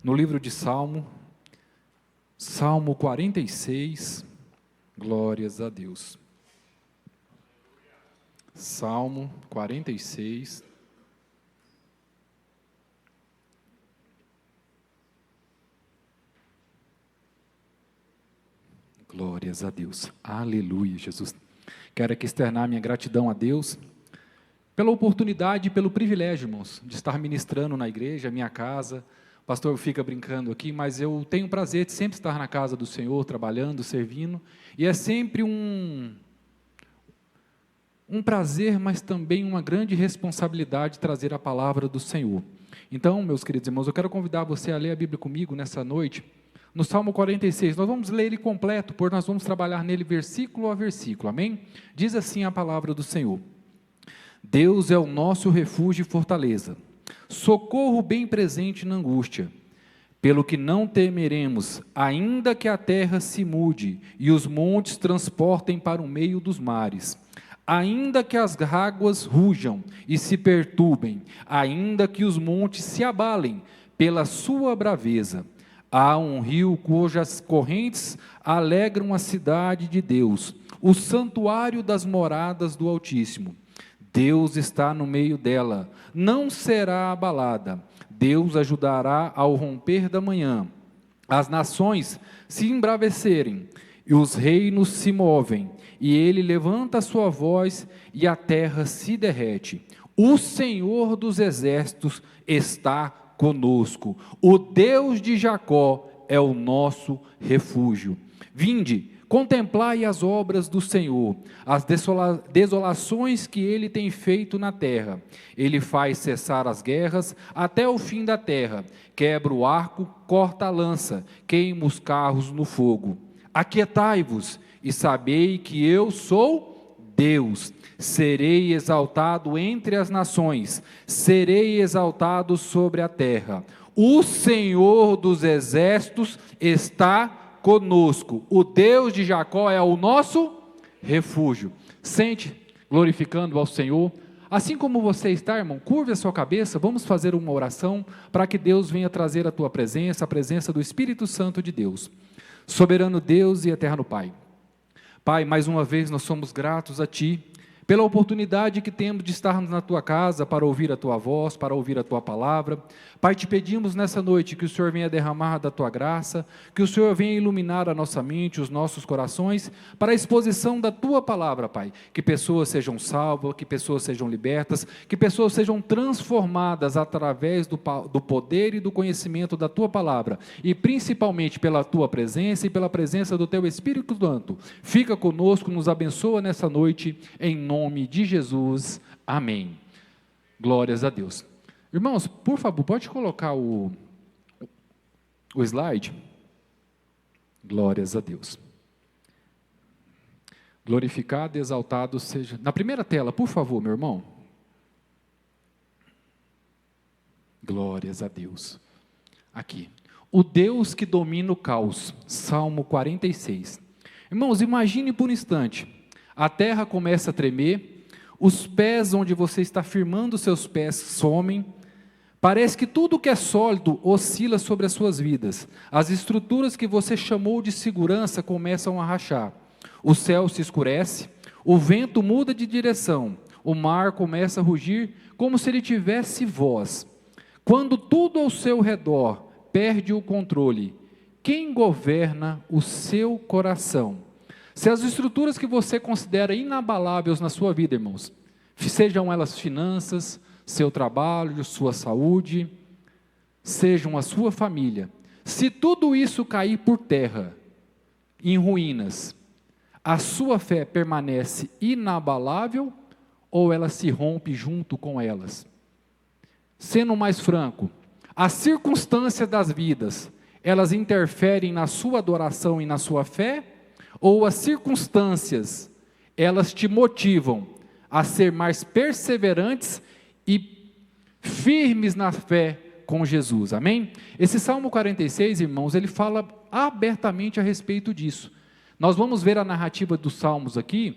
no livro de Salmo 46, glórias a Deus. Salmo 46. Glórias a Deus. Aleluia, Jesus. Quero aqui externar minha gratidão a Deus pela oportunidade e pelo privilégio, irmãos, de estar ministrando na igreja, minha casa. O pastor fica brincando aqui, mas eu tenho o prazer de sempre estar na casa do Senhor, trabalhando, servindo, e é sempre um prazer, mas também uma grande responsabilidade trazer a palavra do Senhor. Então, meus queridos irmãos, eu quero convidar você a ler a Bíblia comigo nessa noite, no Salmo 46, nós vamos ler ele completo, porque nós vamos trabalhar nele versículo a versículo, amém? Diz assim a palavra do Senhor: Deus é o nosso refúgio e fortaleza, socorro bem presente na angústia, pelo que não temeremos, ainda que a terra se mude, e os montes transportem para o meio dos mares, ainda que as águas rujam e se perturbem, ainda que os montes se abalem pela sua braveza. Há um rio cujas correntes alegram a cidade de Deus, o santuário das moradas do Altíssimo. Deus está no meio dela, não será abalada. Deus ajudará ao romper da manhã. As nações se embravecerem, e os reinos se movem, e ele levanta a sua voz, e a terra se derrete. O Senhor dos exércitos está conosco, o Deus de Jacó é o nosso refúgio. Vinde, contemplai as obras do Senhor, as desolações que ele tem feito na terra. Ele faz cessar as guerras até o fim da terra, quebra o arco, corta a lança, queima os carros no fogo. Aquietai-vos e sabei que eu sou Deus. Serei exaltado entre as nações, serei exaltado sobre a terra. O Senhor dos exércitos está conosco. O Deus de Jacó é o nosso refúgio. Sente, glorificando ao Senhor. Assim como você está, irmão, curve a sua cabeça, vamos fazer uma oração para que Deus venha trazer a tua presença, a presença do Espírito Santo de Deus. Soberano Deus e eterno Pai. Pai, mais uma vez nós somos gratos a Ti, pela oportunidade que temos de estarmos na Tua casa para ouvir a Tua voz, para ouvir a Tua palavra. Pai, te pedimos nessa noite que o Senhor venha derramar da Tua graça, que o Senhor venha iluminar a nossa mente, os nossos corações, para a exposição da Tua palavra, Pai. Que pessoas sejam salvas, que pessoas sejam libertas, que pessoas sejam transformadas através do poder e do conhecimento da Tua palavra, e principalmente pela Tua presença e pela presença do Teu Espírito Santo. Fica conosco, nos abençoa nessa noite, em nome de Jesus, amém. Glórias a Deus. Irmãos, por favor, pode colocar o slide? Glórias a Deus. Glorificado e exaltado seja... Na primeira tela, por favor, meu irmão. Glórias a Deus. Aqui. O Deus que domina o caos. Salmo 46. Irmãos, imagine por um instante. A terra começa a tremer, os pés onde você está firmando seus pés somem, parece que tudo que é sólido oscila sobre as suas vidas, as estruturas que você chamou de segurança começam a rachar, o céu se escurece, o vento muda de direção, o mar começa a rugir como se ele tivesse voz. Quando tudo ao seu redor perde o controle, quem governa o seu coração? Se as estruturas que você considera inabaláveis na sua vida, irmãos, sejam elas finanças, seu trabalho, sua saúde, sejam a sua família, se tudo isso cair por terra, em ruínas, a sua fé permanece inabalável ou ela se rompe junto com elas? Sendo mais franco, as circunstâncias das vidas, elas interferem na sua adoração e na sua fé? Ou as circunstâncias, elas te motivam a ser mais perseverantes e firmes na fé com Jesus, amém? Esse Salmo 46, irmãos, ele fala abertamente a respeito disso. Nós vamos ver a narrativa dos Salmos aqui,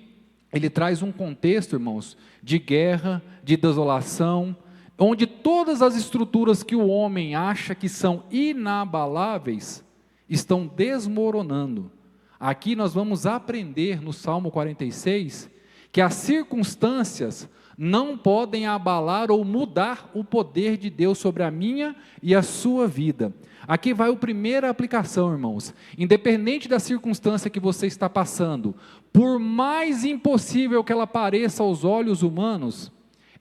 ele traz um contexto, irmãos, de guerra, de desolação, onde todas as estruturas que o homem acha que são inabaláveis, estão desmoronando. Aqui nós vamos aprender no Salmo 46, que as circunstâncias não podem abalar ou mudar o poder de Deus sobre a minha e a sua vida. Aqui vai a primeira aplicação, irmãos. Independente da circunstância que você está passando, por mais impossível que ela pareça aos olhos humanos,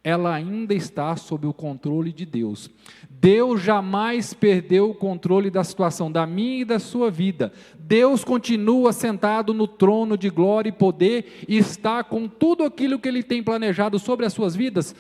ela ainda está sob o controle de Deus. Deus jamais perdeu o controle da situação da minha e da sua vida. Deus continua sentado no trono de glória e poder e está com tudo aquilo que Ele tem planejado sobre as suas vidas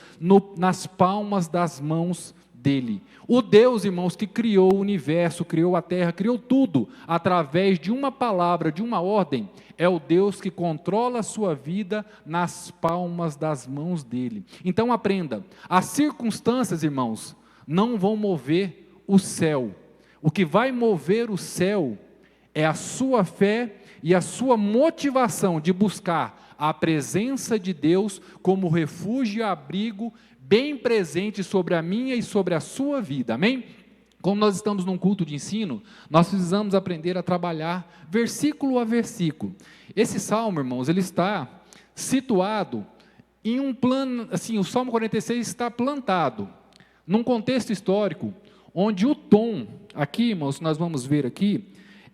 nas palmas das mãos dEle. O Deus, irmãos, que criou o universo, criou a terra, criou tudo através de uma palavra, de uma ordem, é o Deus que controla a sua vida nas palmas das mãos dEle. Então aprenda, as circunstâncias, irmãos, não vão mover o céu. O que vai mover o céu é a sua fé e a sua motivação de buscar a presença de Deus como refúgio e abrigo bem presente sobre a minha e sobre a sua vida, amém? Como nós estamos num culto de ensino, nós precisamos aprender a trabalhar versículo a versículo. Esse salmo, irmãos, ele está situado em um plano, assim, o Salmo 46 está plantado num contexto histórico, onde o tom, aqui, irmãos, nós vamos ver aqui,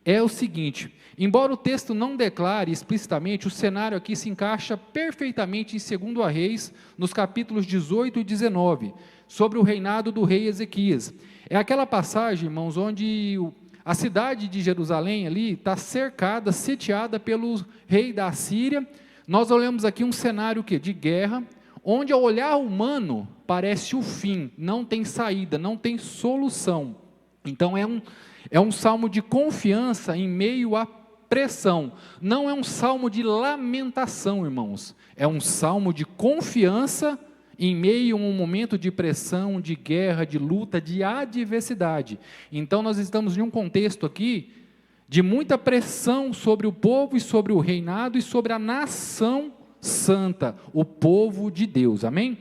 é o seguinte: embora o texto não declare explicitamente, o cenário aqui se encaixa perfeitamente em 2 Reis, nos capítulos 18 e 19, sobre o reinado do rei Ezequias. É aquela passagem, irmãos, onde a cidade de Jerusalém ali está cercada, sitiada pelo rei da Assíria. Nós olhamos aqui um cenário de guerra, onde ao olhar humano parece o fim, não tem saída, não tem solução. Então é um salmo de confiança em meio à pressão. Não é um salmo de lamentação, irmãos. É um salmo de confiança em meio a um momento de pressão, de guerra, de luta, de adversidade. Então nós estamos em um contexto aqui de muita pressão sobre o povo e sobre o reinado e sobre a nação santa, o povo de Deus, amém?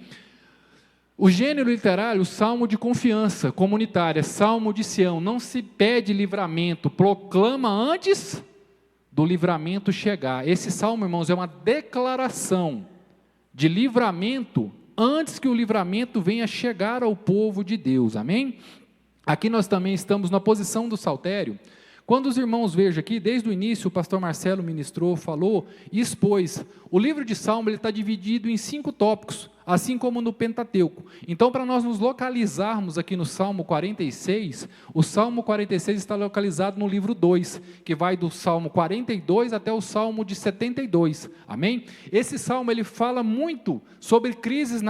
O gênero literário, o salmo de confiança comunitária, salmo de Sião, não se pede livramento, proclama antes do livramento chegar. Esse salmo, irmãos, é uma declaração de livramento antes que o livramento venha chegar ao povo de Deus, amém? Aqui nós também estamos na posição do saltério. Quando os irmãos vejam aqui, desde o início, o pastor Marcelo ministrou, falou e expôs, o livro de Salmo está dividido em 5 tópicos, assim como no Pentateuco. Então, para nós nos localizarmos aqui no Salmo 46, o Salmo 46 está localizado no livro 2, que vai do Salmo 42 até o Salmo de 72, amém? Esse Salmo, ele fala muito sobre crises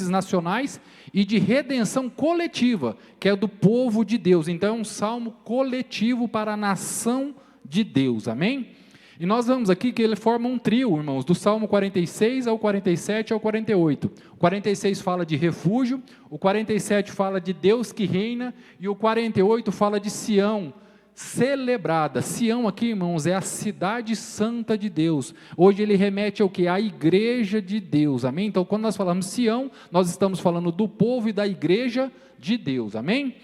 nacionais e de redenção coletiva, que é do povo de Deus. Então, é um Salmo coletivo para a nação de Deus, amém? E nós vemos aqui que ele forma um trio, irmãos, do Salmo 46 ao 47 ao 48. O 46 fala de refúgio, o 47 fala de Deus que reina, e o 48 fala de Sião, celebrada. Sião aqui, irmãos, é a cidade santa de Deus. Hoje ele remete ao que? A igreja de Deus, amém? Então, quando nós falamos Sião, nós estamos falando do povo e da igreja de Deus, amém?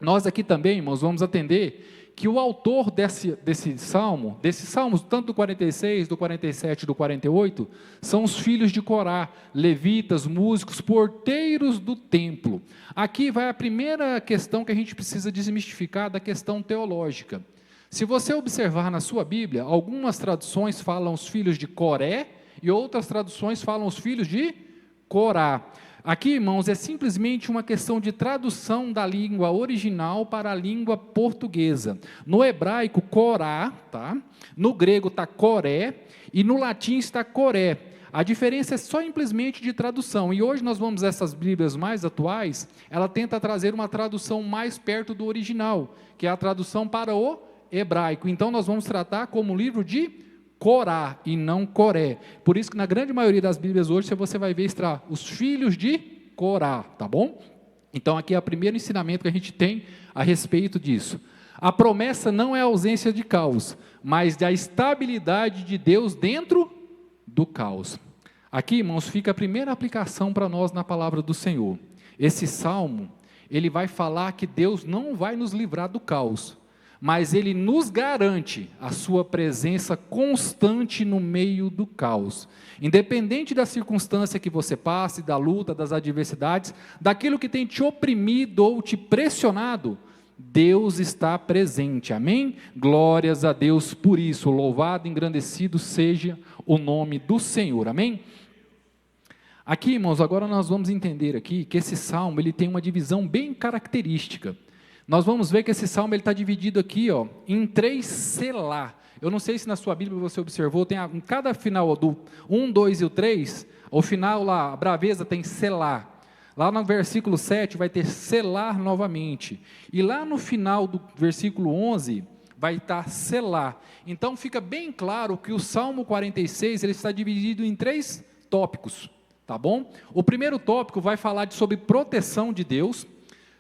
Nós aqui também, irmãos, vamos atender que o autor desses salmos, tanto do 46, do 47 e do 48, são os filhos de Corá, levitas, músicos, porteiros do templo. Aqui vai a primeira questão que a gente precisa desmistificar da questão teológica. Se você observar na sua Bíblia, algumas traduções falam os filhos de Coré e outras traduções falam os filhos de Corá. Aqui, irmãos, é simplesmente uma questão de tradução da língua original para a língua portuguesa. No hebraico, Corá, tá? No grego está Coré, e no latim está Coré. A diferença é só simplesmente de tradução, e hoje nós vamos essas Bíblias mais atuais, ela tenta trazer uma tradução mais perto do original, que é a tradução para o hebraico. Então, nós vamos tratar como livro de Corá e não Coré. Por isso que na grande maioria das Bíblias hoje você vai ver estar os filhos de Corá, tá bom? Então aqui é o primeiro ensinamento que a gente tem a respeito disso. A promessa não é a ausência de caos, mas da estabilidade de Deus dentro do caos. Aqui, irmãos, fica a primeira aplicação para nós na palavra do Senhor. Esse salmo, ele vai falar que Deus não vai nos livrar do caos, mas Ele nos garante a sua presença constante no meio do caos. Independente da circunstância que você passe, da luta, das adversidades, daquilo que tem te oprimido ou te pressionado, Deus está presente, amém? Glórias a Deus por isso, louvado e engrandecido seja o nome do Senhor, amém? Aqui, irmãos, agora nós vamos entender aqui que esse salmo, ele tem uma divisão bem característica. Nós vamos ver que esse salmo está dividido aqui, ó, em 3 selá. Eu não sei se na sua Bíblia você observou, tem em cada final do 1, 2 e o 3, o final lá, a braveza tem selá. Lá no versículo 7 vai ter selar novamente. E lá no final do versículo 11 vai estar selar. Então fica bem claro que o Salmo 46 ele está dividido em 3 tópicos, tá bom? O primeiro tópico vai falar sobre proteção de Deus.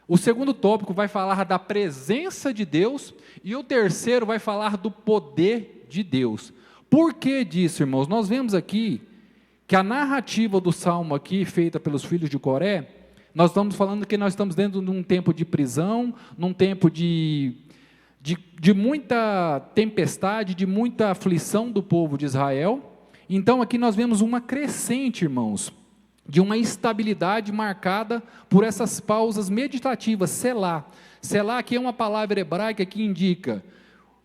O segundo tópico vai falar da presença de Deus, e o terceiro vai falar do poder de Deus. Por que disso, irmãos? Nós vemos aqui que a narrativa do Salmo aqui, feita pelos filhos de Coré, nós estamos falando que nós estamos dentro de um tempo de prisão, num tempo de muita tempestade, de muita aflição do povo de Israel. Então aqui nós vemos uma crescente, irmãos, de uma instabilidade marcada por essas pausas meditativas, selá. Selá aqui é uma palavra hebraica que indica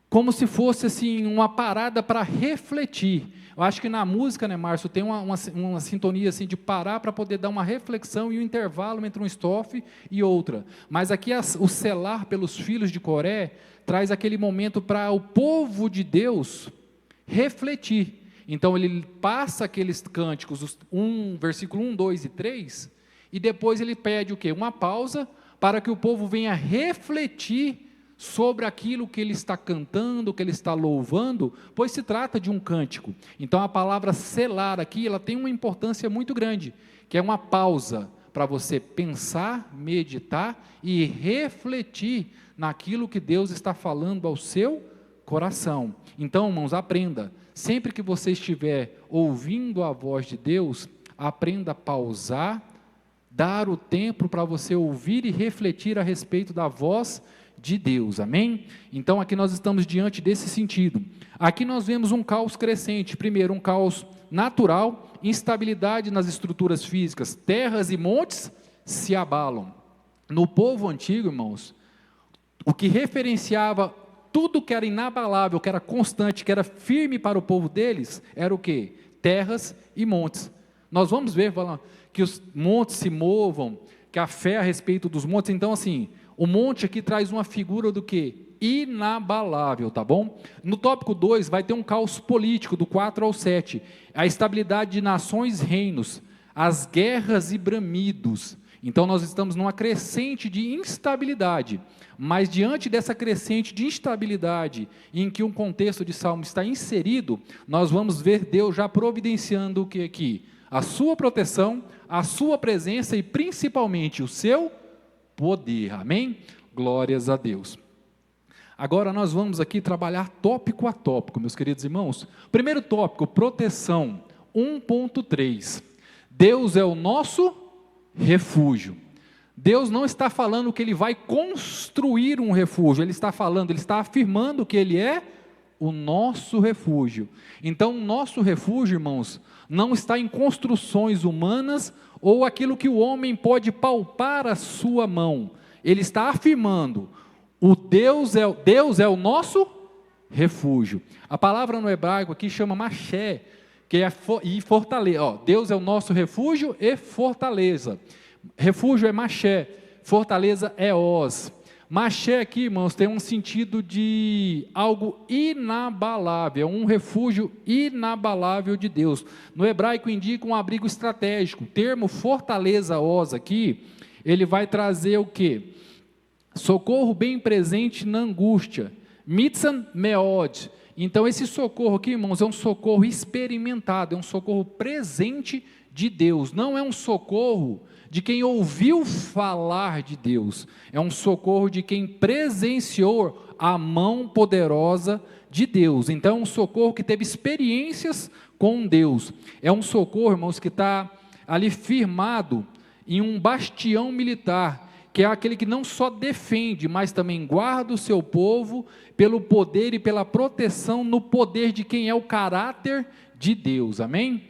como se fosse assim, uma parada para refletir. Eu acho que na música, né, Márcio, tem uma sintonia assim, de parar para poder dar uma reflexão e um intervalo entre uma estrofe e outra. Mas aqui o selar pelos filhos de Coré traz aquele momento para o povo de Deus refletir. Então ele passa aqueles cânticos, versículo 1, 2 e 3, e depois ele pede o quê? Uma pausa para que o povo venha refletir sobre aquilo que ele está cantando, que ele está louvando, pois se trata de um cântico. Então a palavra selar aqui, ela tem uma importância muito grande, que é uma pausa para você pensar, meditar e refletir naquilo que Deus está falando ao seu coração. Então, irmãos, aprenda. Sempre que você estiver ouvindo a voz de Deus, aprenda a pausar, dar o tempo para você ouvir e refletir a respeito da voz de Deus, amém? Então aqui nós estamos diante desse sentido. Aqui nós vemos um caos crescente. Primeiro, um caos natural, instabilidade nas estruturas físicas, terras e montes se abalam. No povo antigo, irmãos, o que referenciava tudo que era inabalável, que era constante, que era firme para o povo deles, era o quê? Terras e montes. Nós vamos ver que os montes se movam, que a fé a respeito dos montes. Então assim, o monte aqui traz uma figura do quê? Inabalável, tá bom? No tópico 2 vai ter um caos político, do 4 ao 7, a estabilidade de nações, reinos, as guerras e bramidos. Então nós estamos numa crescente de instabilidade, mas diante dessa crescente de instabilidade, em que um contexto de salmo está inserido, nós vamos ver Deus já providenciando o que aqui? A sua proteção, a sua presença e principalmente o seu poder, amém? Glórias a Deus. Agora nós vamos aqui trabalhar tópico a tópico, meus queridos irmãos. Primeiro tópico, proteção, 1.3. Deus é o nosso refúgio. Deus não está falando que Ele vai construir um refúgio, Ele está afirmando que Ele é o nosso refúgio. Então, o nosso refúgio, irmãos, não está em construções humanas ou aquilo que o homem pode palpar a sua mão. Ele está afirmando, Deus é o nosso refúgio. A palavra no hebraico aqui chama maché, que é fortaleza. Deus é o nosso refúgio e fortaleza. Refúgio é maché, fortaleza é Oz. Maché aqui, irmãos, tem um sentido de algo inabalável, um refúgio inabalável de Deus. No hebraico indica um abrigo estratégico. O termo fortaleza Oz aqui, ele vai trazer o quê? Socorro bem presente na angústia. Mitzan meod. Então esse socorro aqui, irmãos, é um socorro experimentado, é um socorro presente de Deus. Não é um socorro de quem ouviu falar de Deus, é um socorro de quem presenciou a mão poderosa de Deus. Então é um socorro que teve experiências com Deus, é um socorro, irmãos, que está ali firmado em um bastião militar, que é aquele que não só defende, mas também guarda o seu povo pelo poder e pela proteção no poder de quem é o caráter de Deus, amém?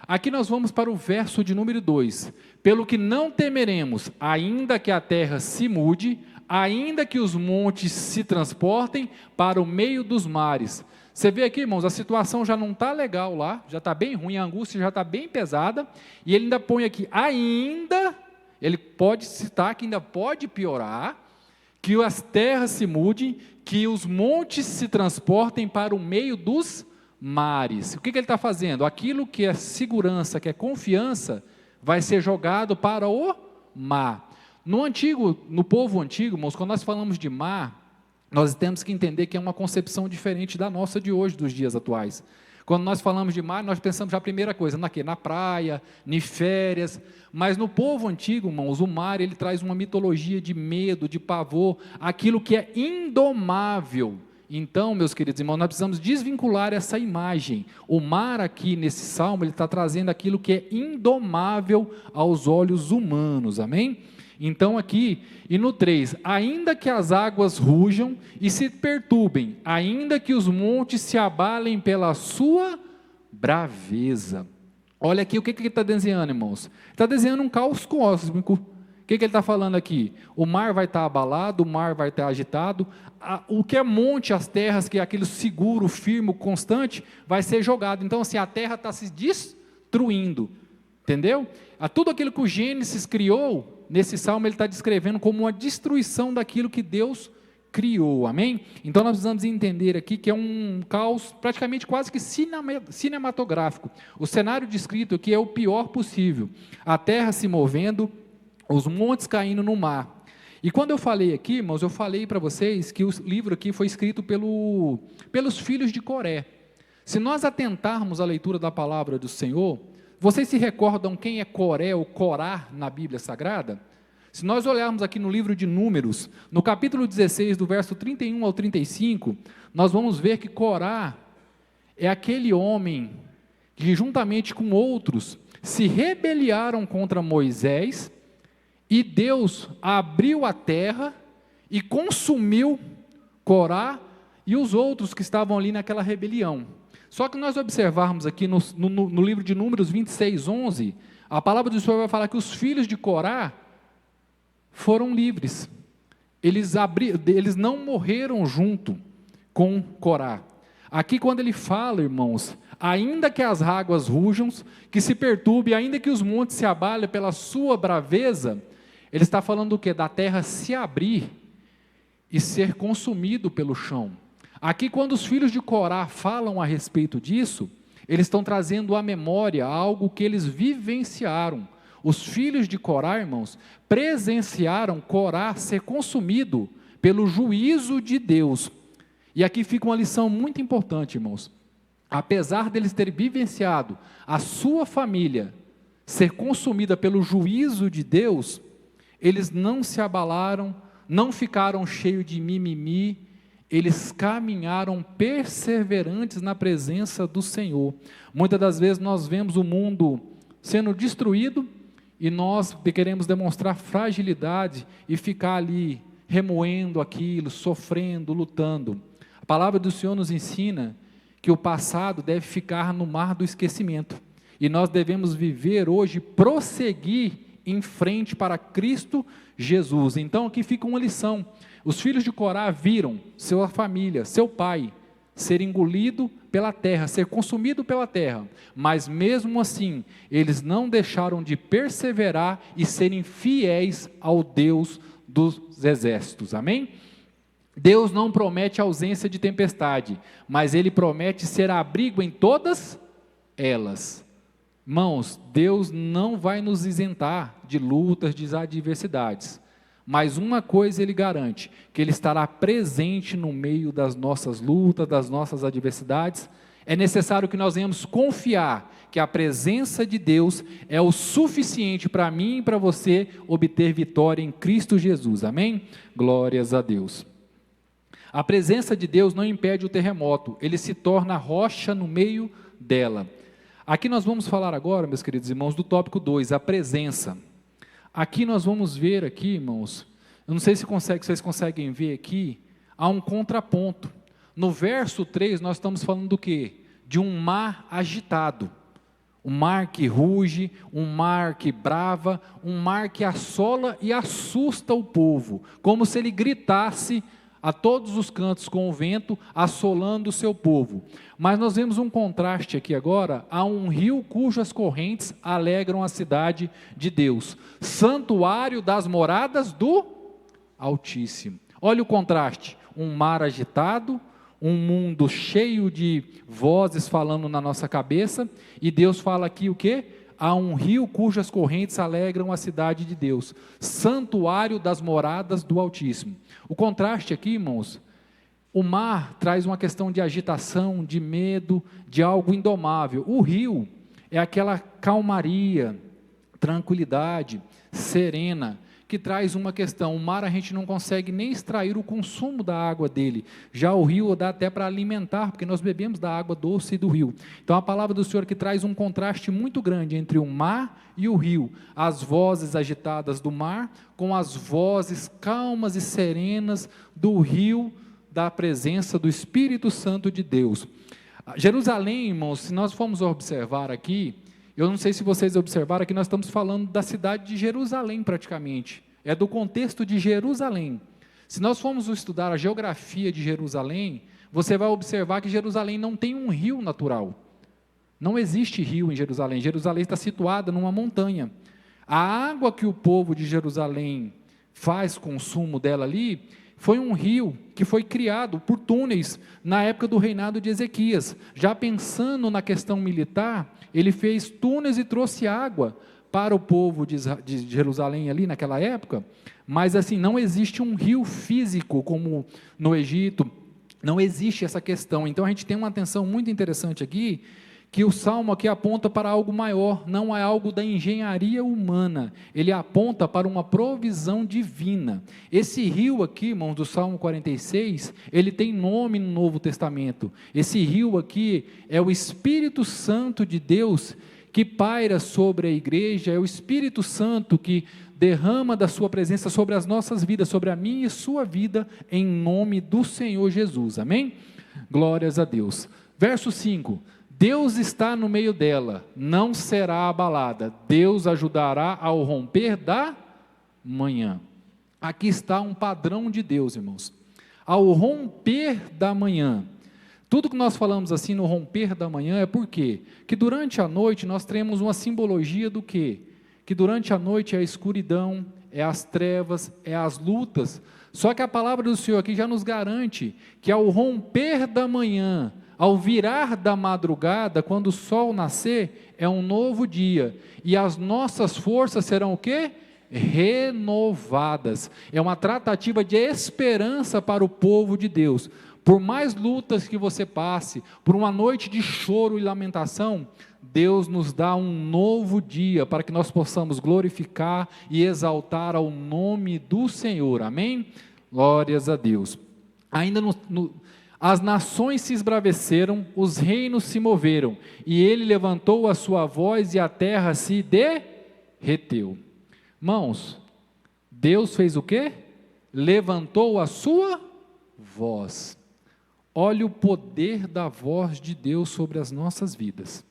Aqui nós vamos para o verso de número 2, pelo que não temeremos, ainda que a terra se mude, ainda que os montes se transportem para o meio dos mares. Você vê aqui, irmãos, a situação já não está legal lá, já está bem ruim, a angústia já está bem pesada, e ele ainda põe aqui, ainda, ele pode citar que ainda pode piorar, que as terras se mudem, que os montes se transportem para o meio dos mares. O que ele está fazendo? Aquilo que é segurança, que é confiança, vai ser jogado para o mar. No povo antigo, irmãos, quando nós falamos de mar, nós temos que entender que é uma concepção diferente da nossa de hoje, dos dias atuais. Quando nós falamos de mar, nós pensamos já a primeira coisa, na praia, em férias, mas no povo antigo, irmãos, o mar, ele traz uma mitologia de medo, de pavor, aquilo que é indomável. Então, meus queridos irmãos, nós precisamos desvincular essa imagem. O mar aqui, nesse salmo, ele está trazendo aquilo que é indomável aos olhos humanos, amém? Então aqui, e no 3, ainda que as águas rujam e se perturbem, ainda que os montes se abalem pela sua braveza. Olha aqui o que ele está desenhando, irmãos. Está desenhando um caos cósmico. O que ele está falando aqui? O mar vai estar abalado, o mar vai estar agitado, o que é monte, as terras, que é aquele seguro, firme, constante, vai ser jogado. Então assim, a terra está se destruindo, entendeu? Tudo aquilo que o Gênesis criou, nesse salmo ele está descrevendo como uma destruição daquilo que Deus criou, amém? Então nós precisamos entender aqui que é um caos praticamente quase que cinematográfico. O cenário descrito aqui é o pior possível, a terra se movendo, os montes caindo no mar. E quando eu falei aqui, irmãos, eu falei para vocês que o livro aqui foi escrito pelos filhos de Coré. Se nós atentarmos à leitura da palavra do Senhor, vocês se recordam quem é Coré ou Corá na Bíblia Sagrada? Se nós olharmos aqui no livro de Números, no capítulo 16, do verso 31 ao 35, nós vamos ver que Corá é aquele homem que, juntamente com outros, se rebelaram contra Moisés, e Deus abriu a terra e consumiu Corá e os outros que estavam ali naquela rebelião. Só que nós observarmos aqui no livro de Números 26, 11, a palavra do Senhor vai falar que os filhos de Corá foram livres. Eles não morreram junto com Corá. Aqui quando ele fala, irmãos, ainda que as águas rujam, que se perturbe, ainda que os montes se abalem pela sua braveza, ele está falando do quê? Da terra se abrir e ser consumido pelo chão. Aqui, quando os filhos de Corá falam a respeito disso, eles estão trazendo à memória algo que eles vivenciaram. Os filhos de Corá, irmãos, presenciaram Corá ser consumido pelo juízo de Deus. E aqui fica uma lição muito importante, irmãos. Apesar deles terem vivenciado a sua família ser consumida pelo juízo de Deus, eles não se abalaram, não ficaram cheios de mimimi, eles caminharam perseverantes na presença do Senhor. Muitas das vezes nós vemos o mundo sendo destruído e nós queremos demonstrar fragilidade e ficar ali remoendo aquilo, sofrendo, lutando. A palavra do Senhor nos ensina que o passado deve ficar no mar do esquecimento e nós devemos viver hoje, prosseguir em frente para Cristo Jesus. Então aqui fica uma lição. Os filhos de Corá viram sua família, seu pai, ser engolido pela terra, ser consumido pela terra, mas mesmo assim, eles não deixaram de perseverar e serem fiéis ao Deus dos exércitos, amém? Deus não promete ausência de tempestade, mas Ele promete ser abrigo em todas elas. Irmãos, Deus não vai nos isentar de lutas, de adversidades, mas uma coisa Ele garante, que Ele estará presente no meio das nossas lutas, das nossas adversidades. É necessário que nós venhamos confiar que a presença de Deus é o suficiente para mim e para você obter vitória em Cristo Jesus, amém? Glórias a Deus. A presença de Deus não impede o terremoto, ele se torna rocha no meio dela. Aqui nós vamos falar agora, meus queridos irmãos, do tópico 2, a presença. aqui nós vamos ver aqui, irmãos, eu não sei se vocês conseguem ver aqui, há um contraponto. No verso 3 nós estamos falando do quê? De um mar agitado, um mar que ruge, um mar que brava, um mar que assola e assusta o povo, como se ele gritasse a todos os cantos com o vento, assolando o seu povo. Mas nós vemos um contraste aqui agora, a um rio cujas correntes alegram a cidade de Deus, santuário das moradas do Altíssimo. Olha o contraste, um mar agitado, um mundo cheio de vozes falando na nossa cabeça, e Deus fala aqui o quê? Há um rio cujas correntes alegram a cidade de Deus, santuário das moradas do Altíssimo. O contraste aqui, irmãos, o mar traz uma questão de agitação, de medo, de algo indomável. O rio é aquela calmaria, tranquilidade, serena, que traz uma questão. O mar a gente não consegue nem extrair o consumo da água dele, já o rio dá até para alimentar, porque nós bebemos da água doce do rio. Então a palavra do Senhor que traz um contraste muito grande entre o mar e o rio, as vozes agitadas do mar, com as vozes calmas e serenas do rio, da presença do Espírito Santo de Deus. Jerusalém, irmãos, se nós formos observar aqui, eu não sei se vocês observaram, aqui nós estamos falando da cidade de Jerusalém praticamente, é do contexto de Jerusalém. Se nós formos estudar a geografia de Jerusalém, você vai observar que Jerusalém não tem um rio natural, não existe rio em Jerusalém, Jerusalém está situada numa montanha. A água que o povo de Jerusalém faz consumo dela ali, foi um rio que foi criado por túneis na época do reinado de Ezequias. Já pensando na questão militar, ele fez túneis e trouxe água para o povo de Jerusalém ali naquela época, mas assim, não existe um rio físico como no Egito, não existe essa questão. Então a gente tem uma atenção muito interessante aqui, que o Salmo aqui aponta para algo maior, não é algo da engenharia humana, ele aponta para uma provisão divina. Esse rio aqui, irmãos, do Salmo 46, ele tem nome no Novo Testamento. Esse rio aqui é o Espírito Santo de Deus que paira sobre a igreja, é o Espírito Santo que derrama da sua presença sobre as nossas vidas, sobre a minha e sua vida, em nome do Senhor Jesus, amém? Glórias a Deus. Verso 5, Deus está no meio dela, não será abalada, Deus ajudará ao romper da manhã. Aqui está um padrão de Deus, irmãos. Ao romper da manhã, tudo que nós falamos assim no romper da manhã é por quê? Que durante a noite nós temos uma simbologia do quê? Que durante a noite é a escuridão, é as trevas, é as lutas. Só que a palavra do Senhor aqui já nos garante que ao romper da manhã, ao virar da madrugada, quando o sol nascer, é um novo dia, e as nossas forças serão o quê? Renovadas. É uma tratativa de esperança para o povo de Deus. Por mais lutas que você passe, por uma noite de choro e lamentação, Deus nos dá um novo dia, para que nós possamos glorificar e exaltar ao nome do Senhor, amém? Glórias a Deus. Ainda as nações se esbraveceram, os reinos se moveram, e ele levantou a sua voz e a terra se derreteu. Irmãos, Deus fez o quê? Levantou a sua voz. Olha o poder da voz de Deus sobre as nossas vidas.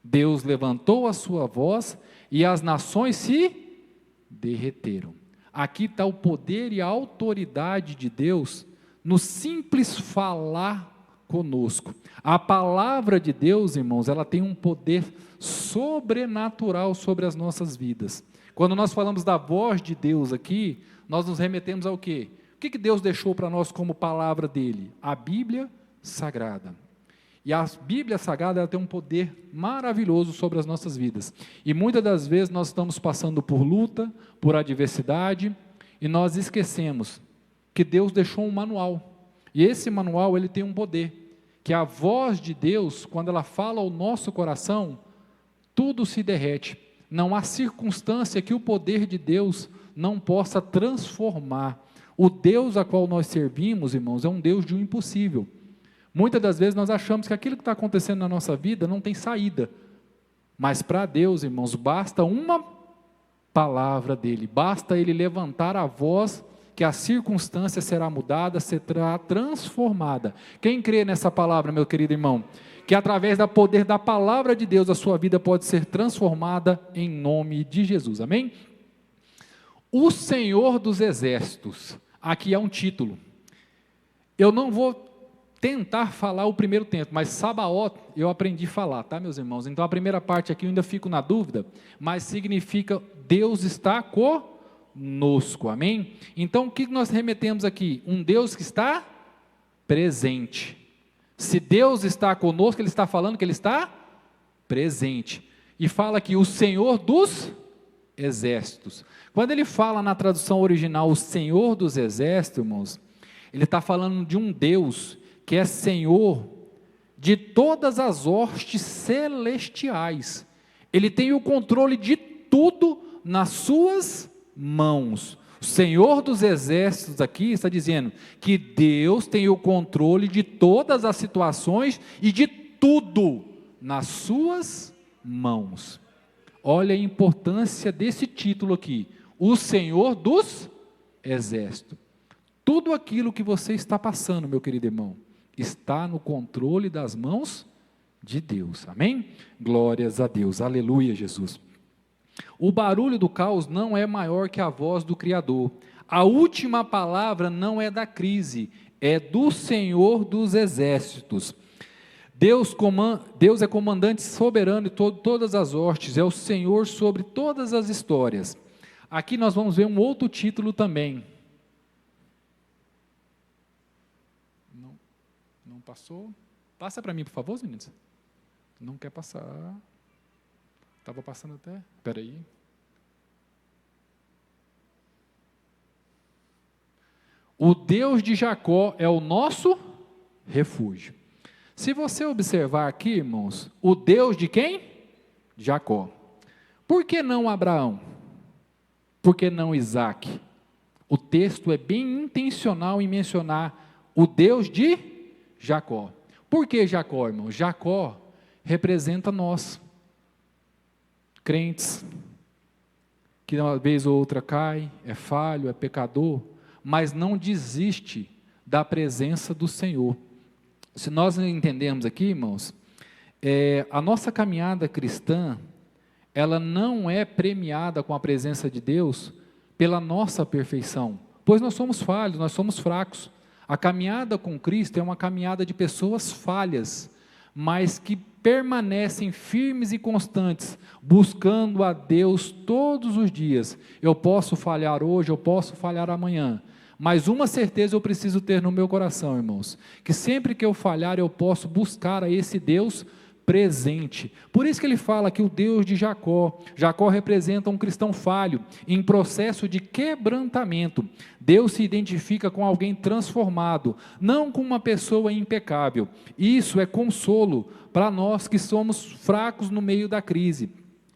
Deus levantou a sua voz e as nações se derreteram. Aqui está o poder e a autoridade de Deus no simples falar conosco. A palavra de Deus, irmãos, ela tem um poder sobrenatural sobre as nossas vidas. Quando nós falamos da voz de Deus aqui, nós nos remetemos ao quê? O que Deus deixou para nós como palavra dele? A Bíblia Sagrada. E a Bíblia Sagrada ela tem um poder maravilhoso sobre as nossas vidas. E muitas das vezes nós estamos passando por luta, por adversidade, e nós esquecemos que Deus deixou um manual, e esse manual ele tem um poder, que a voz de Deus, quando ela fala ao nosso coração, tudo se derrete, não há circunstância que o poder de Deus não possa transformar. O Deus a qual nós servimos, irmãos, é um Deus de um impossível. Muitas das vezes nós achamos que aquilo que está acontecendo na nossa vida não tem saída, mas para Deus, irmãos, basta uma palavra dele. Basta ele levantar a voz, que a circunstância será mudada, será transformada. Quem crê nessa palavra, meu querido irmão? Que através do poder da palavra de Deus, a sua vida pode ser transformada em nome de Jesus. Amém? O Senhor dos Exércitos. Aqui é um título. Eu não vou tentar falar o primeiro tempo, mas Sabaoth eu aprendi a falar, tá, meus irmãos? Então a primeira parte aqui eu ainda fico na dúvida, mas significa Deus está conosco, amém? Então o que nós remetemos aqui? Um Deus que está presente. Se Deus está conosco, Ele está falando que Ele está presente. E fala aqui, o Senhor dos Exércitos. Quando ele fala na tradução original, o Senhor dos Exércitos, irmãos, ele está falando de um Deus que é Senhor de todas as hostes celestiais. Ele tem o controle de tudo nas suas mãos. O Senhor dos Exércitos aqui está dizendo que Deus tem o controle de todas as situações e de tudo nas suas mãos. Olha a importância desse título aqui, o Senhor dos Exércitos. Tudo aquilo que você está passando, meu querido irmão, está no controle das mãos de Deus, amém? Glórias a Deus, aleluia, Jesus. O barulho do caos não é maior que a voz do Criador. A última palavra não é da crise, é do Senhor dos Exércitos. Deus é comandante soberano de todas as hostes, é o Senhor sobre todas as histórias. Aqui nós vamos ver um outro título também. Não passou? Passa para mim, por favor, meninos. Não quer passar. Estava passando até. Espera aí. O Deus de Jacó é o nosso refúgio. Se você observar aqui, irmãos, o Deus de quem? Jacó. Por que não Abraão? Por que não Isaac? O texto é bem intencional em mencionar o Deus de Jacó. Por que Jacó, irmão? Jacó representa nós, crentes, que uma vez ou outra cai, é falho, é pecador, mas não desiste da presença do Senhor. Se nós entendemos aqui, irmãos, a nossa caminhada cristã, ela não é premiada com a presença de Deus pela nossa perfeição, pois nós somos falhos, nós somos fracos. A caminhada com Cristo é uma caminhada de pessoas falhas, mas que permanecem firmes e constantes, buscando a Deus todos os dias. Eu posso falhar hoje, eu posso falhar amanhã, mas uma certeza eu preciso ter no meu coração, irmãos, que sempre que eu falhar, eu posso buscar a esse Deus presente. Por isso que ele fala que o Deus de Jacó representa um cristão falho, em processo de quebrantamento. Deus se identifica com alguém transformado, não com uma pessoa impecável. Isso é consolo para nós que somos fracos no meio da crise.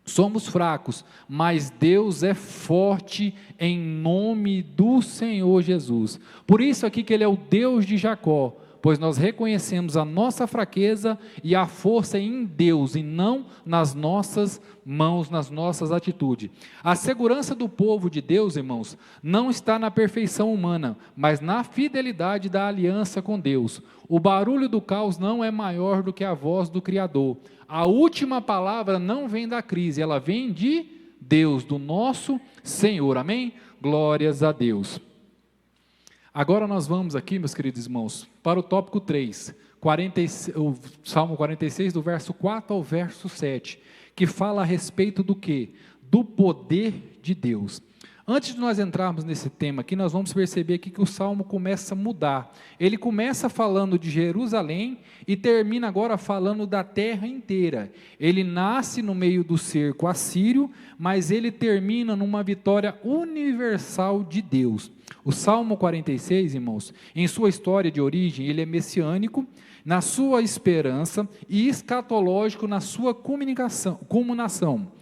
Somos fracos, mas Deus é forte em nome do Senhor Jesus. Por isso aqui que Ele é o Deus de Jacó, pois nós reconhecemos a nossa fraqueza e a força em Deus, e não nas nossas mãos, nas nossas atitudes. A segurança do povo de Deus, irmãos, não está na perfeição humana, mas na fidelidade da aliança com Deus. O barulho do caos não é maior do que a voz do Criador. A última palavra não vem da crise, ela vem de Deus, do nosso Senhor, amém? Glórias a Deus. Agora nós vamos aqui, meus queridos irmãos, para o tópico 3, o Salmo 46, do verso 4 ao verso 7, que fala a respeito do quê? Do poder de Deus. Antes de nós entrarmos nesse tema aqui, nós vamos perceber aqui que o Salmo começa a mudar. Ele começa falando de Jerusalém e termina agora falando da terra inteira. Ele nasce no meio do cerco assírio, mas ele termina numa vitória universal de Deus. O Salmo 46, irmãos, em sua história de origem, ele é messiânico, na sua esperança e escatológico na sua culminação.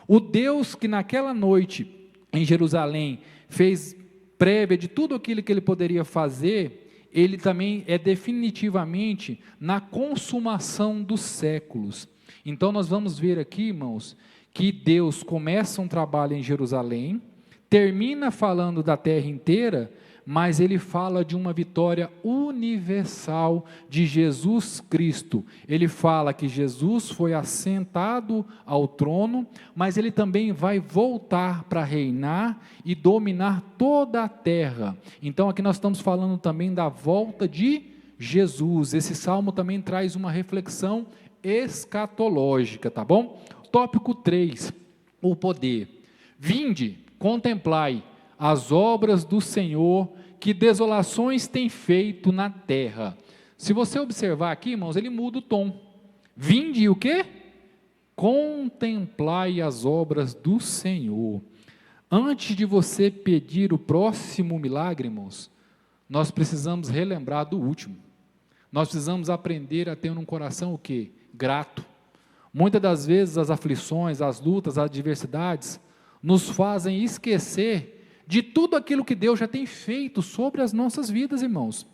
O Deus que naquela noite em Jerusalém fez prévia de tudo aquilo que ele poderia fazer, ele também é definitivamente na consumação dos séculos. Então nós vamos ver aqui, irmãos, que Deus começa um trabalho em Jerusalém, termina falando da terra inteira, mas ele fala de uma vitória universal de Jesus Cristo. Ele fala que Jesus foi assentado ao trono, mas ele também vai voltar para reinar e dominar toda a terra. Então aqui nós estamos falando também da volta de Jesus. Esse salmo também traz uma reflexão escatológica, tá bom? Tópico 3, o poder. Vinde, contemplai as obras do Senhor, que desolações tem feito na terra. Se você observar aqui, irmãos, ele muda o tom. Vinde o quê? Contemplai as obras do Senhor. Antes de você pedir o próximo milagre, irmãos, nós precisamos relembrar do último. Nós precisamos aprender a ter um coração o quê? Grato. Muitas das vezes as aflições, as lutas, as adversidades nos fazem esquecer de tudo aquilo que Deus já tem feito sobre as nossas vidas, irmãos.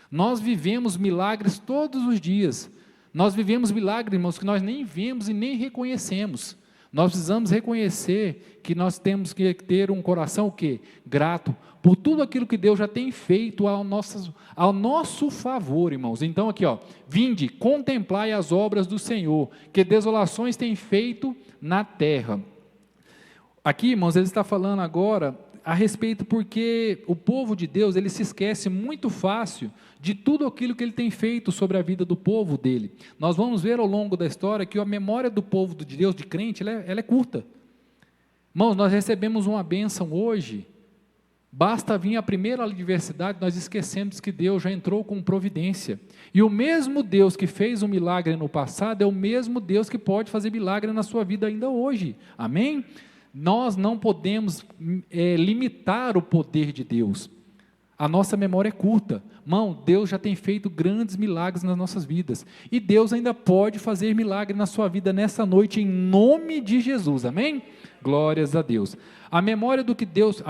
Nós vivemos milagres todos os dias. Nós vivemos milagres, irmãos, que nós nem vemos e nem reconhecemos. Nós precisamos reconhecer que nós temos que ter um coração o quê? Grato por tudo aquilo que Deus já tem feito ao nosso favor, irmãos. Então aqui, ó, vinde, contemplai as obras do Senhor, que desolações tem feito na terra. Aqui, irmãos, ele está falando agora a respeito porque o povo de Deus, ele se esquece muito fácil de tudo aquilo que ele tem feito sobre a vida do povo dele. Nós vamos ver ao longo da história que a memória do povo de Deus, de crente, ela é curta. Irmãos, nós recebemos uma bênção hoje, basta vir a primeira adversidade, nós esquecemos que Deus já entrou com providência. E o mesmo Deus que fez um milagre no passado, é o mesmo Deus que pode fazer milagre na sua vida ainda hoje. Amém? Nós não podemos limitar o poder de Deus. A nossa memória é curta. Irmão, Deus já tem feito grandes milagres nas nossas vidas. E Deus ainda pode fazer milagre na sua vida nessa noite, em nome de Jesus. Amém? Glórias a Deus. A memória do que Deus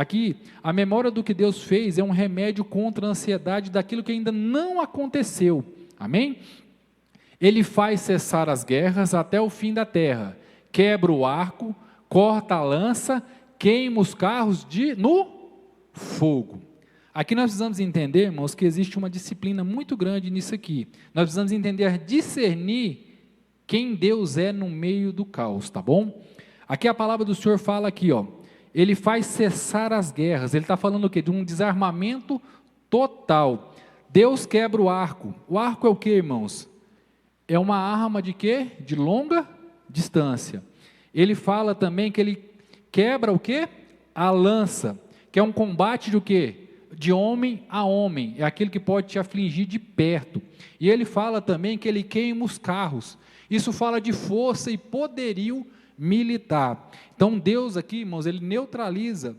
fez é um remédio contra a ansiedade daquilo que ainda não aconteceu. Amém? Ele faz cessar as guerras até o fim da terra. Quebra o arco, corta a lança, queima os carros no fogo. Aqui nós precisamos entender, irmãos, que existe uma disciplina muito grande nisso aqui. Nós precisamos entender, discernir quem Deus é no meio do caos, tá bom? Aqui a palavra do Senhor fala aqui, ó, ele faz cessar as guerras. Ele está falando o quê? De um desarmamento total. Deus quebra o arco. O arco é o quê, irmãos? É uma arma de quê? De longa distância. Ele fala também que ele quebra o quê? A lança, que é um combate de o quê? De homem a homem, é aquele que pode te afligir de perto. E ele fala também que ele queima os carros. Isso fala de força e poderio militar. Então Deus aqui, irmãos, ele neutraliza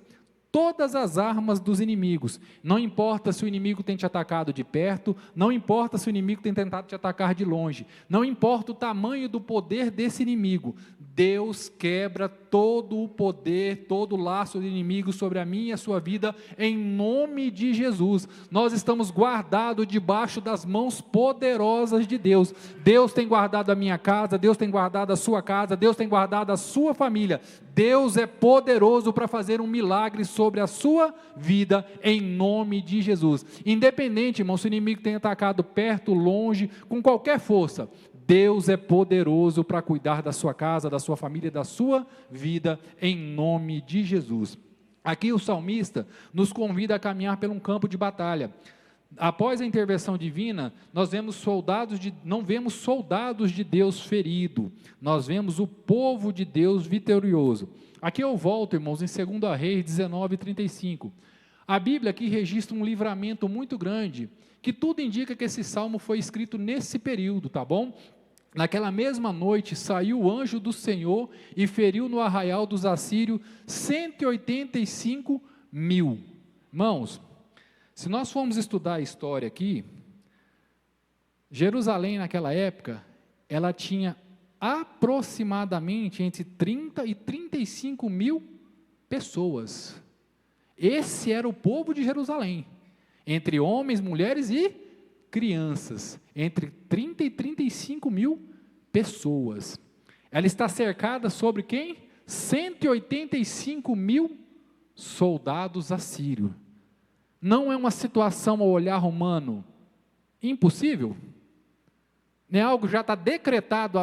todas as armas dos inimigos. Não importa se o inimigo tem te atacado de perto, não importa se o inimigo tem tentado te atacar de longe, não importa o tamanho do poder desse inimigo, Deus quebra todo o poder, todo o laço do inimigo sobre a minha e a sua vida, em nome de Jesus. Nós estamos guardados debaixo das mãos poderosas de Deus. Deus tem guardado a minha casa, Deus tem guardado a sua casa, Deus tem guardado a sua família. Deus é poderoso para fazer um milagre sobre a sua vida, em nome de Jesus. Independente, irmão, se o inimigo tem atacado perto, longe, com qualquer força, Deus é poderoso para cuidar da sua casa, da sua família, da sua vida, em nome de Jesus. Aqui o salmista nos convida a caminhar por um campo de batalha. Após a intervenção divina, nós não vemos soldados de Deus feridos, nós vemos o povo de Deus vitorioso. Aqui eu volto, irmãos, em 2 Reis 19:35. A Bíblia aqui registra um livramento muito grande, que tudo indica que esse salmo foi escrito nesse período, tá bom? Naquela mesma noite saiu o anjo do Senhor e feriu no arraial dos assírios 185.000. Irmãos, se nós formos estudar a história aqui, Jerusalém naquela época, ela tinha aproximadamente entre 30 e 35 mil pessoas. Esse era o povo de Jerusalém, entre homens, mulheres e crianças, entre 30 e 35 mil pessoas. Ela está cercada sobre quem? 185 mil soldados assírios. Não é uma situação ao olhar humano impossível? Não é algo que já está decretado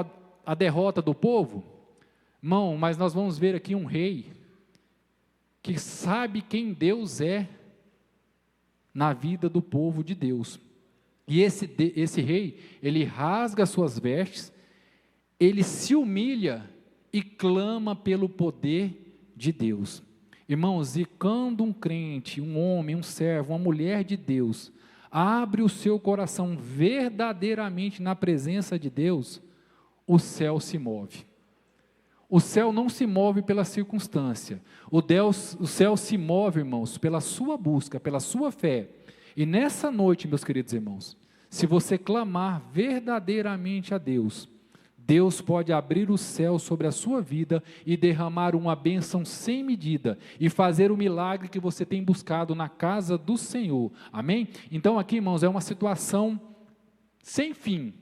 a derrota do povo? Irmão, mas nós vamos ver aqui um rei que sabe quem Deus é na vida do povo de Deus. E esse rei, ele rasga suas vestes, ele se humilha e clama pelo poder de Deus. Irmãos, e quando um crente, um homem, um servo, uma mulher de Deus, abre o seu coração verdadeiramente na presença de Deus, o céu se move. O céu não se move pela circunstância, o céu se move, irmãos, pela sua busca, pela sua fé. E nessa noite, meus queridos irmãos, se você clamar verdadeiramente a Deus, Deus pode abrir o céu sobre a sua vida e derramar uma bênção sem medida e fazer o milagre que você tem buscado na casa do Senhor, amém? Então aqui, irmãos, é uma situação sem fim,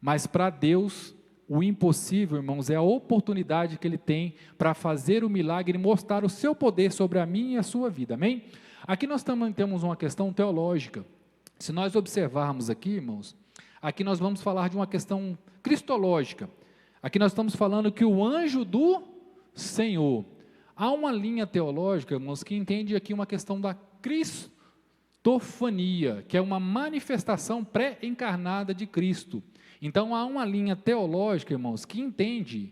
mas para Deus o impossível, irmãos, é a oportunidade que Ele tem para fazer o milagre e mostrar o seu poder sobre a minha e a sua vida, amém? Aqui nós também temos uma questão teológica. Se nós observarmos aqui, irmãos, aqui nós vamos falar de uma questão cristológica. Aqui nós estamos falando que o anjo do Senhor. Há uma linha teológica, irmãos, que entende aqui uma questão da cristofania, que é uma manifestação pré-encarnada de Cristo. Então há uma linha teológica, irmãos, que entende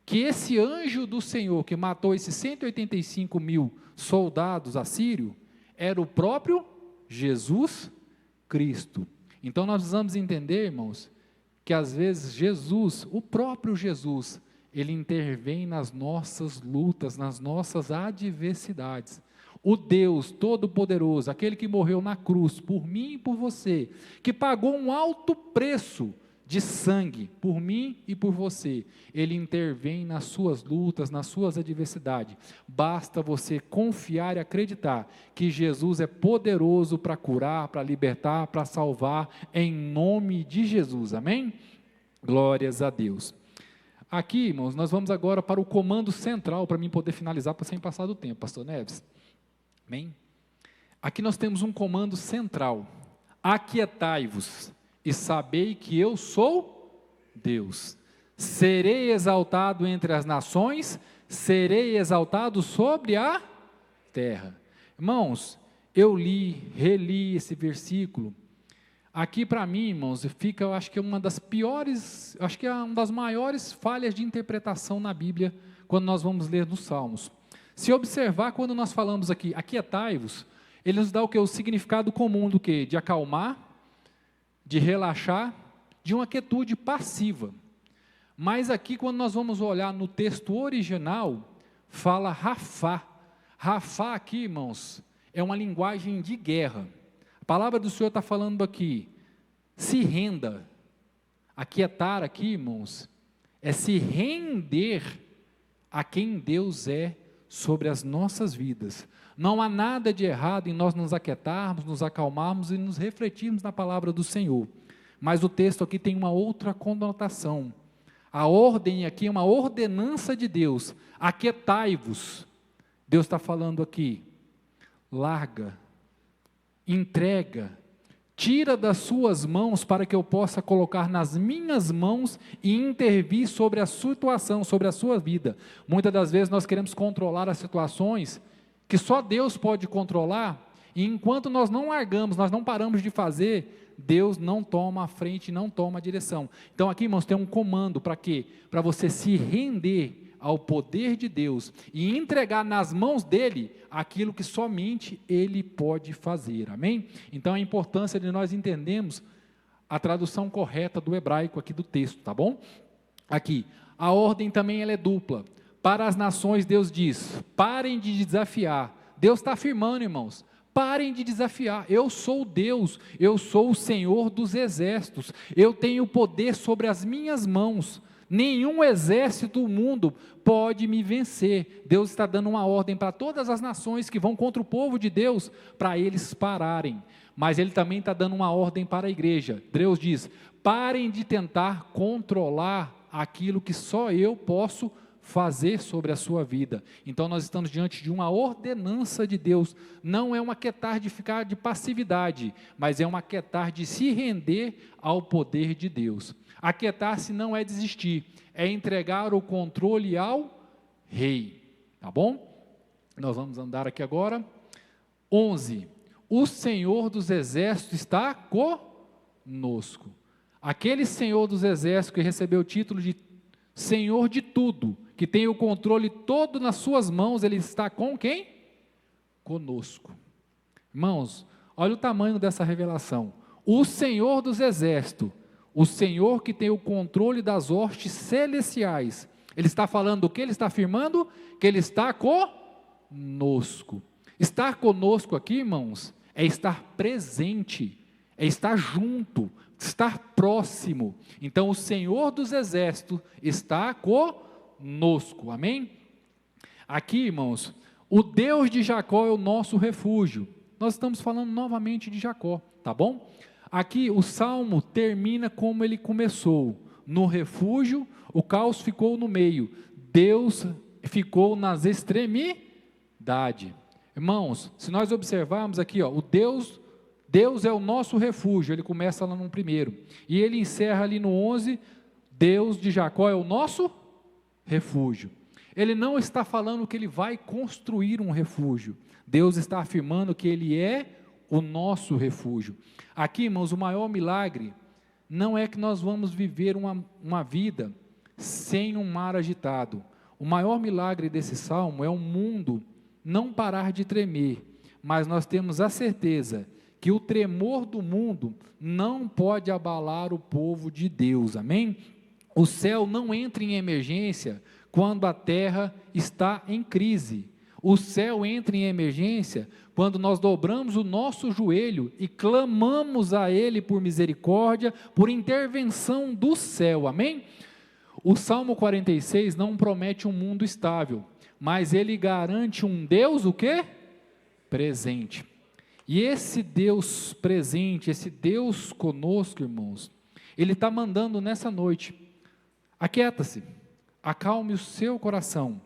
que esse anjo do Senhor, que matou esses 185 mil soldados assírios, era o próprio Jesus Cristo. Então nós precisamos entender, irmãos, que às vezes Jesus, o próprio Jesus, Ele intervém nas nossas lutas, nas nossas adversidades. O Deus Todo-Poderoso, aquele que morreu na cruz por mim e por você, que pagou um alto preço de sangue por mim e por você, Ele intervém nas suas lutas, nas suas adversidades. Basta você confiar e acreditar que Jesus é poderoso para curar, para libertar, para salvar, em nome de Jesus, amém? Glórias a Deus. Aqui, irmãos, nós vamos agora para o comando central, para mim poder finalizar, para sem passar do tempo, pastor Neves, amém? Aqui nós temos um comando central: aquietai-vos e sabei que eu sou Deus. Serei exaltado entre as nações, serei exaltado sobre a terra. Irmãos, eu reli esse versículo. Aqui para mim, irmãos, fica, eu acho que é uma das piores, acho que é uma das maiores falhas de interpretação na Bíblia, quando nós vamos ler nos Salmos. Se observar, quando nós falamos aqui, aquietai-vos, ele nos dá o que? O significado comum do que? De acalmar, de relaxar, de uma quietude passiva. Mas aqui, quando nós vamos olhar no texto original, fala rafá. Rafá aqui, irmãos, é uma linguagem de guerra. A palavra do Senhor está falando aqui, se renda. Aquietar aqui, irmãos, é se render a quem Deus é sobre as nossas vidas. Não há nada de errado em nós nos aquietarmos, nos acalmarmos e nos refletirmos na palavra do Senhor. Mas o texto aqui tem uma outra conotação. A ordem aqui é uma ordenança de Deus. Aquietai-vos. Deus está falando aqui. Larga, entrega, tira das suas mãos para que eu possa colocar nas minhas mãos e intervir sobre a situação, sobre a sua vida. Muitas das vezes nós queremos controlar as situações que só Deus pode controlar, e enquanto nós não largamos, nós não paramos de fazer, Deus não toma a frente, não toma a direção. Então aqui, irmãos, tem um comando para quê? Para você se render ao poder de Deus e entregar nas mãos dele aquilo que somente ele pode fazer, amém? Então a importância de nós entendermos a tradução correta do hebraico aqui do texto, tá bom? Aqui, a ordem também ela é dupla. Para as nações Deus diz, parem de desafiar. Deus está afirmando, irmãos, parem de desafiar, eu sou Deus, eu sou o Senhor dos exércitos, eu tenho poder sobre as minhas mãos, nenhum exército do mundo pode me vencer. Deus está dando uma ordem para todas as nações que vão contra o povo de Deus, para eles pararem, mas Ele também está dando uma ordem para a igreja. Deus diz, parem de tentar controlar aquilo que só eu posso fazer sobre a sua vida. Então nós estamos diante de uma ordenança de Deus, não é um aquietar de ficar de passividade, mas é um aquietar de se render ao poder de Deus. Aquietar-se não é desistir, é entregar o controle ao rei, tá bom? Nós vamos andar aqui agora. 11. O Senhor dos Exércitos está conosco. Aquele Senhor dos Exércitos que recebeu o título de Senhor de tudo, que tem o controle todo nas suas mãos, ele está com quem? Conosco. Irmãos, olha o tamanho dessa revelação. O Senhor dos Exércitos, o Senhor que tem o controle das hostes celestiais, ele está falando o que? Ele está afirmando que ele está conosco. Estar conosco aqui, irmãos, é estar presente, é estar junto, estar próximo. Então o Senhor dos Exércitos está conosco, amém? Aqui, irmãos, o Deus de Jacó é o nosso refúgio. Nós estamos falando novamente de Jacó, tá bom? Aqui o Salmo termina como ele começou, no refúgio, o caos ficou no meio, Deus ficou nas extremidades. Irmãos, se nós observarmos aqui, ó, Deus é o nosso refúgio, ele começa lá no primeiro, e ele encerra ali no 11, Deus de Jacó é o nosso refúgio. Ele não está falando que ele vai construir um refúgio, Deus está afirmando que ele é o nosso refúgio. Aqui, irmãos, o maior milagre não é que nós vamos viver uma vida sem um mar agitado. O maior milagre desse salmo é o mundo não parar de tremer, mas nós temos a certeza que o tremor do mundo não pode abalar o povo de Deus, amém? O céu não entra em emergência quando a terra está em crise. O céu entra em emergência quando nós dobramos o nosso joelho e clamamos a Ele por misericórdia, por intervenção do céu, amém? O Salmo 46 não promete um mundo estável, mas ele garante um Deus o quê? Presente. E esse Deus presente, esse Deus conosco, irmãos, ele está mandando nessa noite, aquieta-se, acalme o seu coração.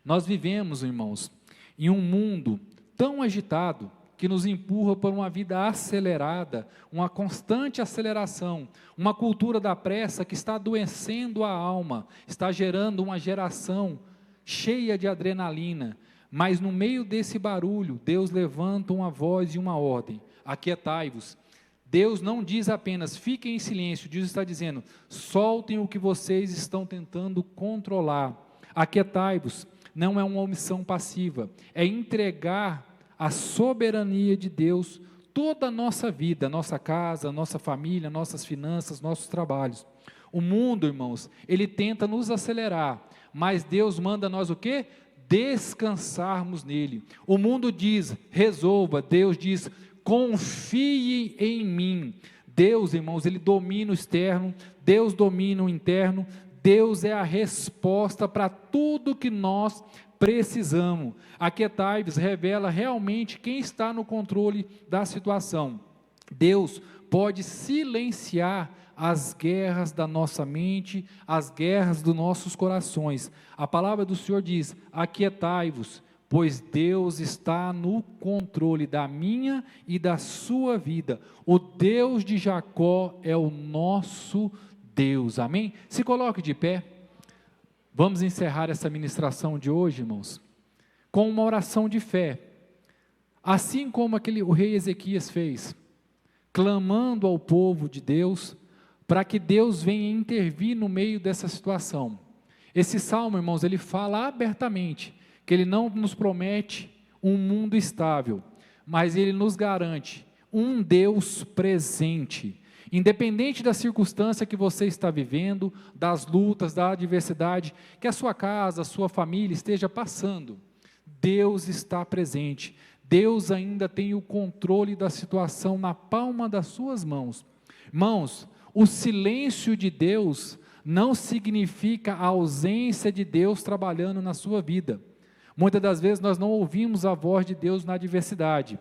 Nós vivemos, irmãos, em um mundo tão agitado, que nos empurra por uma vida acelerada, uma constante aceleração, uma cultura da pressa que está adoecendo a alma, está gerando uma geração cheia de adrenalina, mas no meio desse barulho, Deus levanta uma voz e uma ordem, aquietai-vos. Deus não diz apenas, fiquem em silêncio, Deus está dizendo, soltem o que vocês estão tentando controlar, aquietai-vos, não é uma omissão passiva, é entregar a soberania de Deus, toda a nossa vida, nossa casa, nossa família, nossas finanças, nossos trabalhos. O mundo, irmãos, ele tenta nos acelerar, mas Deus manda nós o quê? Descansarmos nele. O mundo diz, resolva, Deus diz, confie em mim. Deus, irmãos, ele domina o externo, Deus domina o interno, Deus é a resposta para tudo que nós precisamos. Aquietai-vos revela realmente quem está no controle da situação. Deus pode silenciar as guerras da nossa mente, as guerras dos nossos corações. A palavra do Senhor diz, aquietai-vos, pois Deus está no controle da minha e da sua vida. O Deus de Jacó é o nosso Deus, amém? Se coloque de pé, vamos encerrar essa ministração de hoje, irmãos, com uma oração de fé, assim como o rei Ezequias fez, clamando ao povo de Deus, para que Deus venha intervir no meio dessa situação. Esse salmo, irmãos, ele fala abertamente, que ele não nos promete um mundo estável, mas ele nos garante um Deus presente, independente da circunstância que você está vivendo, das lutas, da adversidade, que a sua casa, a sua família esteja passando, Deus está presente, Deus ainda tem o controle da situação na palma das suas mãos. Irmãos, o silêncio de Deus não significa a ausência de Deus trabalhando na sua vida. Muitas das vezes nós não ouvimos a voz de Deus na adversidade,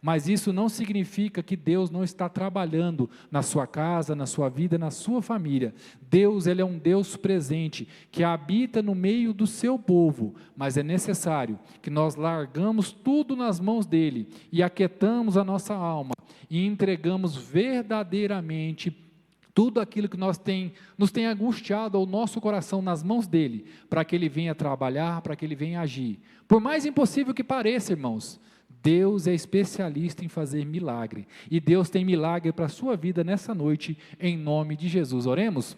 Mas isso não significa que Deus não está trabalhando na sua casa, na sua vida, na sua família. Deus, Ele é um Deus presente, que habita no meio do seu povo, mas é necessário que nós largamos tudo nas mãos dEle e aquietamos a nossa alma e entregamos verdadeiramente tudo aquilo que nos tem angustiado ao nosso coração nas mãos dEle, para que Ele venha trabalhar, para que Ele venha agir. Por mais impossível que pareça, irmãos, Deus é especialista em fazer milagre, e Deus tem milagre para a sua vida nessa noite, em nome de Jesus. Oremos?